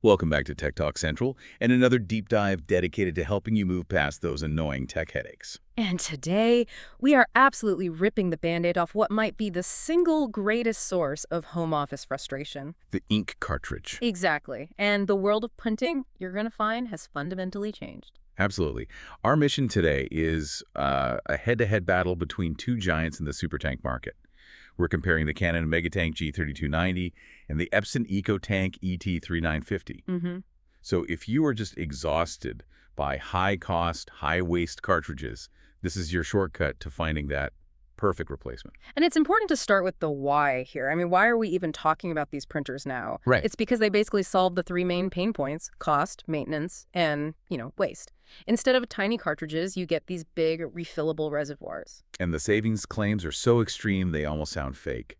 Welcome back to Tech Talk Central and another deep dive dedicated to helping you move past those annoying tech headaches. And today, we are absolutely ripping the Band-Aid off what might be the single greatest source of home office frustration. The ink cartridge. Exactly. And the world of printing, you're going to find, has fundamentally changed. Absolutely. Our mission today is a head-to-head battle between two giants in the supertank market. We're comparing the Canon Megatank G3290 and the Epson EcoTank ET-3950. Mm-hmm. So if you are just exhausted by high-cost, high-waste cartridges, this is your shortcut to finding that perfect replacement. And it's important to start with the why here. I mean, why are we even talking about these printers now? Right. It's because they basically solve the three main pain points: cost, maintenance, and, waste. Instead of tiny cartridges, you get these big, refillable reservoirs. And the savings claims are so extreme they almost sound fake.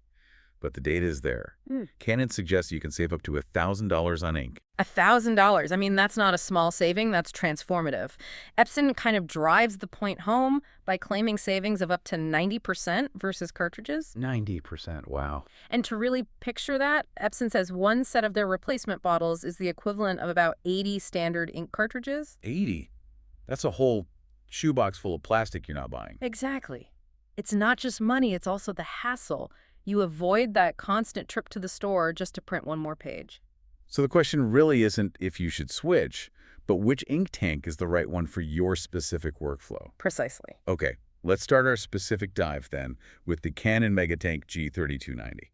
But the data is there. Canon suggests you can save up to $1,000 on ink. $1,000. I mean, that's not a small saving, that's transformative. Epson kind of drives the point home by claiming savings of up to 90% versus cartridges. 90%, wow. And to really picture that, Epson says one set of their replacement bottles is the equivalent of about 80 standard ink cartridges. 80? That's a whole shoebox full of plastic you're not buying. Exactly. It's not just money, it's also the hassle. You avoid that constant trip to the store just to print one more page. So the question really isn't if you should switch, but which ink tank is the right one for your specific workflow. Precisely. Okay, let's start our specific dive then with the Canon Megatank G3290.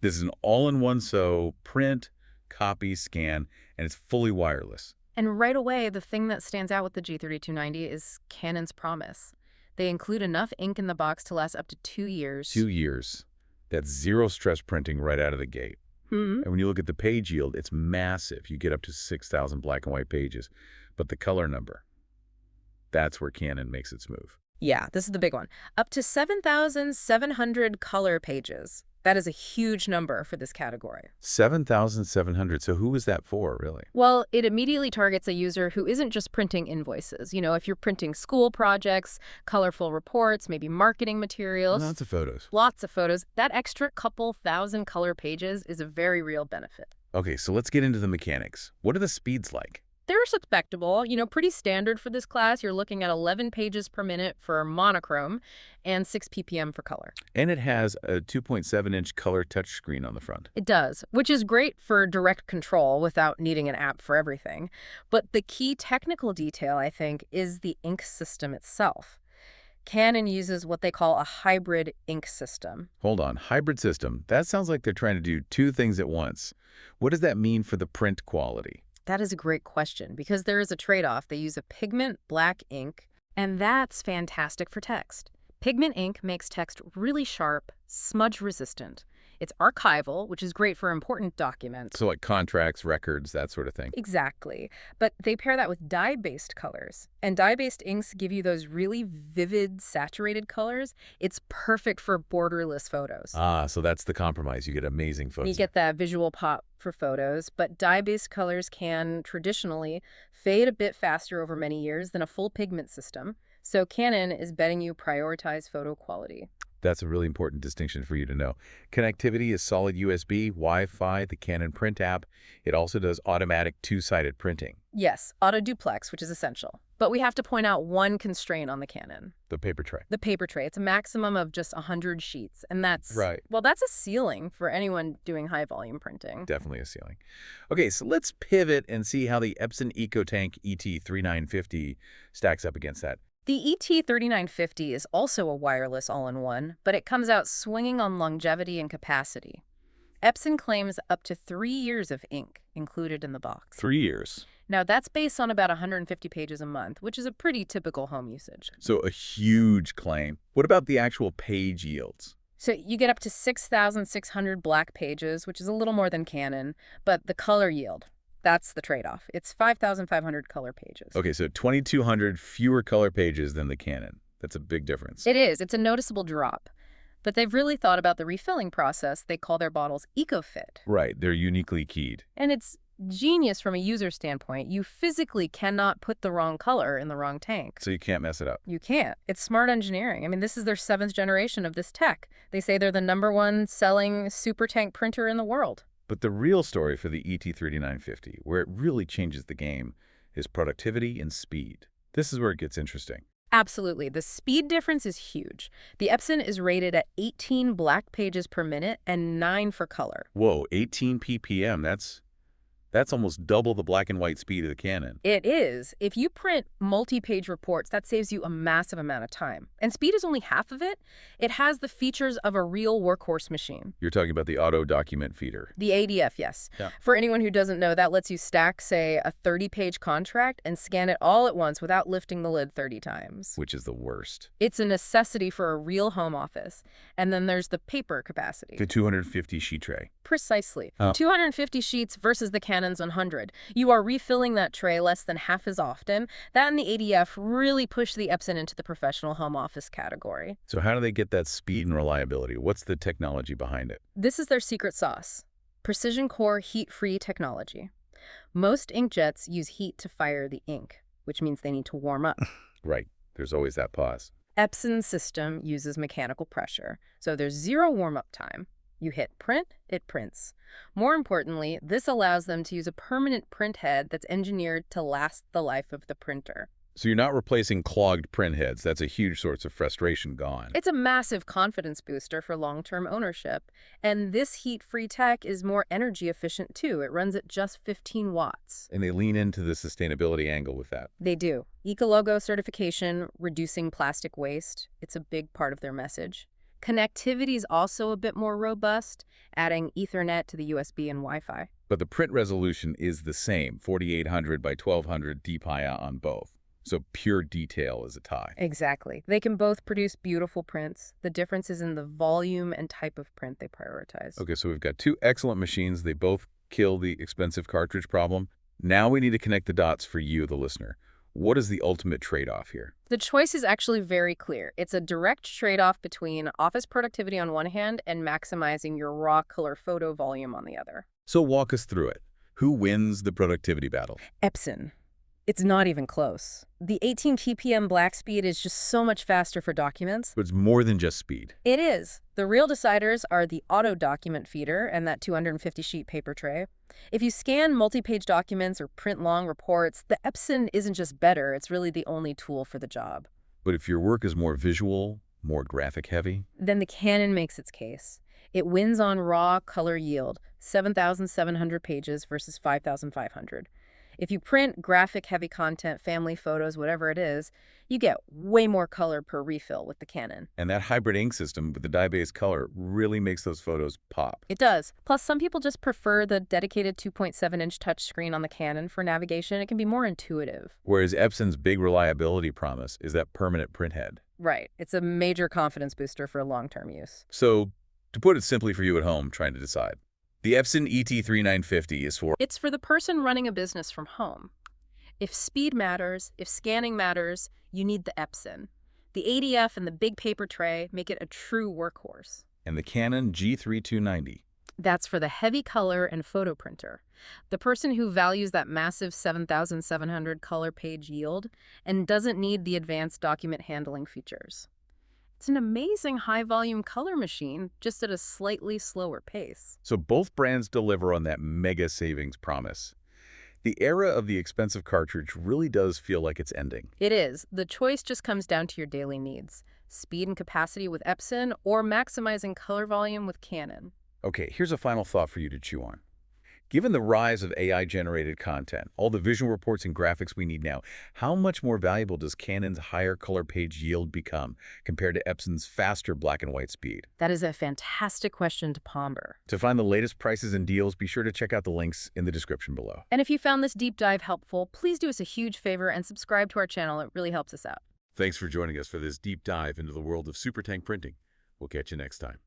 This is an all-in-one, so print, copy, scan, and it's fully wireless. And right away, the thing that stands out with the G3290 is Canon's promise. They include enough ink in the box to last up to 2 years. 2 years. That's zero stress printing right out of the gate. Mm-hmm. And when you look at the page yield, it's massive. You get up to 6,000 black and white pages. But the color number, that's where Canon makes its move. Yeah, this is the big one. Up to 7,700 color pages. That is a huge number for this category. 7,700. So who is that for, really? Well, it immediately targets a user who isn't just printing invoices. If you're printing school projects, colorful reports, maybe marketing materials. Lots of photos. Lots of photos. That extra couple thousand color pages is a very real benefit. Okay, so let's get into the mechanics. What are the speeds like? They're respectable, pretty standard for this class. You're looking at 11 pages per minute for monochrome and 6 ppm for color. And it has a 2.7-inch color touchscreen on the front. It does, which is great for direct control without needing an app for everything. But the key technical detail, I think, is the ink system itself. Canon uses what they call a hybrid ink system. Hold on, hybrid system. That sounds like they're trying to do two things at once. What does that mean for the print quality? That is a great question because there is a trade-off. They use a pigment black ink, and that's fantastic for text. Pigment ink makes text really sharp, smudge-resistant. It's archival, which is great for important documents. So like contracts, records, that sort of thing. Exactly. But they pair that with dye-based colors. And dye-based inks give you those really vivid, saturated colors. It's perfect for borderless photos. Ah, so that's the compromise. You get amazing photos. You get that visual pop for photos, but dye-based colors can traditionally fade a bit faster over many years than a full pigment system. So Canon is betting you prioritize photo quality. That's a really important distinction for you to know. Connectivity is solid USB, Wi-Fi, the Canon Print app. It also does automatic two-sided printing. Yes, auto duplex, which is essential. But we have to point out one constraint on the Canon. The paper tray. The paper tray. It's a maximum of just 100 sheets. And that's, right. Well, that's a ceiling for anyone doing high-volume printing. Definitely a ceiling. Okay, so let's pivot and see how the Epson EcoTank ET-3950 stacks up against that. The ET-3950 is also a wireless all-in-one, but it comes out swinging on longevity and capacity. Epson claims up to 3 years of ink included in the box. 3 years. Now, that's based on about 150 pages a month, which is a pretty typical home usage. So a huge claim. What about the actual page yields? So you get up to 6,600 black pages, which is a little more than Canon, but the color yield, that's the trade-off. It's 5,500 color pages. Okay, so 2,200 fewer color pages than the Canon. That's a big difference. It is. It's a noticeable drop. But they've really thought about the refilling process. They call their bottles EcoFit. Right, they're uniquely keyed. And it's genius from a user standpoint. You physically cannot put the wrong color in the wrong tank. So you can't mess it up. You can't. It's smart engineering. I mean, this is their 7th generation of this tech. They say they're the #1 selling super tank printer in the world. But the real story for the ET-3950, where it really changes the game, is productivity and speed. This is where it gets interesting. Absolutely. The speed difference is huge. The Epson is rated at 18 black pages per minute and 9 for color. Whoa, 18 ppm, that's almost double the black and white speed of the Canon. It is. If you print multi-page reports, that saves you a massive amount of time. And speed is only half of it. It has the features of a real workhorse machine. You're talking about the auto document feeder. The ADF, yes. Yeah. For anyone who doesn't know, that lets you stack, say, a 30-page contract and scan it all at once without lifting the lid 30 times. Which is the worst. It's a necessity for a real home office. And then there's the paper capacity. The 250 sheet tray. Precisely. Oh. 250 sheets versus the Canon's 100. You are refilling that tray less than half as often. That and the ADF really push the Epson into the professional home office category. So how do they get that speed and reliability? What's the technology behind it? This is their secret sauce. Precision core heat-free technology. Most inkjets use heat to fire the ink, which means they need to warm up. Right. There's always that pause. Epson's system uses mechanical pressure, so there's zero warm-up time. You hit print, it prints. More importantly, this allows them to use a permanent print head that's engineered to last the life of the printer. So you're not replacing clogged print heads. That's a huge source of frustration gone. It's a massive confidence booster for long-term ownership. And this heat-free tech is more energy efficient too. It runs at just 15 watts. And they lean into the sustainability angle with that. They do. Ecologo certification, reducing plastic waste, it's a big part of their message. Connectivity is also a bit more robust, adding Ethernet to the USB and Wi-Fi. But the print resolution is the same, 4800 by 1200 dpi on both. So pure detail is a tie. Exactly. They can both produce beautiful prints. The difference is in the volume and type of print they prioritize. Okay, so we've got two excellent machines. They both kill the expensive cartridge problem. Now we need to connect the dots for you, the listener. What is the ultimate trade-off here? The choice is actually very clear. It's a direct trade-off between office productivity on one hand and maximizing your raw color photo volume on the other. So walk us through it. Who wins the productivity battle? Epson. It's not even close. The 18 ppm black speed is just so much faster for documents. But it's more than just speed. It is. The real deciders are the auto document feeder and that 250-sheet paper tray. If you scan multi-page documents or print long reports, the Epson isn't just better, it's really the only tool for the job. But if your work is more visual, more graphic heavy? Then the Canon makes its case. It wins on raw color yield, 7,700 pages versus 5,500. If you print graphic-heavy content, family photos, whatever it is, you get way more color per refill with the Canon. And that hybrid ink system with the dye-based color really makes those photos pop. It does. Plus, some people just prefer the dedicated 2.7-inch touchscreen on the Canon for navigation. It can be more intuitive. Whereas Epson's big reliability promise is that permanent print head. Right. It's a major confidence booster for long-term use. So, to put it simply for you at home trying to decide, the Epson ET-3950 is for... It's for the person running a business from home. If speed matters, if scanning matters, you need the Epson. The ADF and the big paper tray make it a true workhorse. And the Canon G3290. That's for the heavy color and photo printer. The person who values that massive 7,700 color page yield and doesn't need the advanced document handling features. It's an amazing high-volume color machine, just at a slightly slower pace. So both brands deliver on that mega savings promise. The era of the expensive cartridge really does feel like it's ending. It is. The choice just comes down to your daily needs. Speed and capacity with Epson or maximizing color volume with Canon. Okay, here's a final thought for you to chew on. Given the rise of AI-generated content, all the visual reports and graphics we need now, how much more valuable does Canon's higher color page yield become compared to Epson's faster black and white speed? That is a fantastic question to ponder. To find the latest prices and deals, be sure to check out the links in the description below. And if you found this deep dive helpful, please do us a huge favor and subscribe to our channel. It really helps us out. Thanks for joining us for this deep dive into the world of SuperTank printing. We'll catch you next time.